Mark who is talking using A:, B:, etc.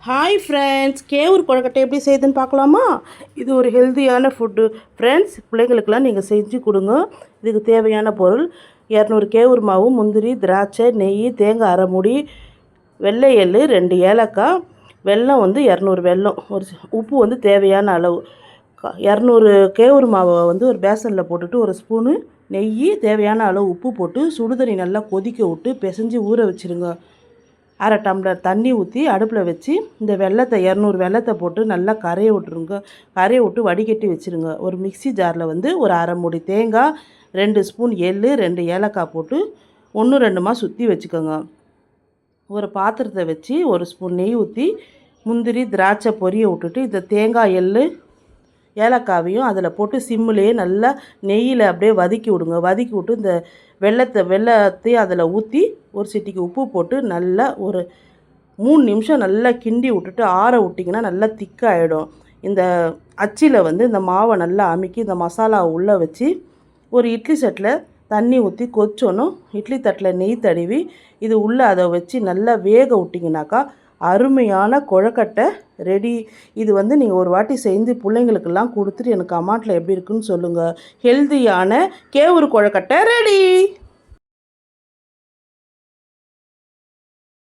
A: Hi friends, கேவுர் கொழுக்கட்டை எப்படி செய்யுதுன்னு பார்க்கலாமா? இது ஒரு ஹெல்த்தியான ஃபுட்டு ஃப்ரெண்ட்ஸ். பிள்ளைங்களுக்கெல்லாம் நீங்கள் செஞ்சு கொடுங்க. இதுக்கு தேவையான பொருள் 200 கேவுர் மாவு, முந்திரி, திராட்சை, நெய், தேங்காய் அரை மூடி, வெள்ளை எள், 2 ஏலக்காய், வெல்லம் 200 வெல்லம், உப்பு தேவையான அளவு. 200 கேவுர் மாவை ஒரு பேசனில் போட்டுட்டு ஒரு ஸ்பூனு நெய், தேவையான அளவு உப்பு போட்டு சுடுதண்ணி நல்லா கொதிக்க விட்டு பிசைஞ்சு ஊற வச்சுருங்க. அரை டம்ளர் தண்ணி ஊற்றி அடுப்பில் வச்சு இந்த வெல்லத்தை 200 வெல்லத்தை போட்டு நல்லா கரைய விட்டுருங்க. கரைய விட்டு வடிகட்டி வச்சுருங்க. ஒரு மிக்சி ஜாரில் ஒரு அரை மூடி தேங்காய், 2 ஸ்பூன் எள், 2 ஏலக்காய் போட்டு 1 2மா சுற்றி வச்சுக்கோங்க. ஒரு பாத்திரத்தை வச்சு ஒரு ஸ்பூன் நெய் ஊற்றி முந்திரி திராட்சை பொரிய விட்டுட்டு இந்த தேங்காய் எள் ஏலக்காவையும் அதில் போட்டு சிம்மிலேயே நல்லா நெய்யில் அப்படியே வதக்கி விடுங்க. வதக்கி விட்டு இந்த வெல்லத்தையும் அதில் ஊற்றி ஒரு சிட்டிக்கு உப்பு போட்டு நல்லா ஒரு 3 நிமிஷம் நல்லா கிண்டி விட்டுட்டு ஆற விட்டிங்கன்னா நல்லா திக்காகிடும். இந்த அச்சில் இந்த மாவை நல்லா அமுக்கி இந்த மசாலாவை உள்ளே வச்சு ஒரு இட்லி செட்டில் தண்ணி ஊற்றி கொச்சோன்னும் இட்லி தட்டில் நெய் தடவி இது உள்ளே அதை வச்சு நல்லா வேக விட்டிங்கனாக்கா அருமையான கொழுக்கட்டை ரெடி. இது நீங்கள் ஒரு வாட்டி செஞ்சு பிள்ளைங்களுக்கெல்லாம் கொடுத்துட்டு எனக்கு கமெண்ட்டில் எப்படி இருக்குன்னு சொல்லுங்கள். ஹெல்த்தியான கேவுரு கொழுக்கட்டை ரெடி.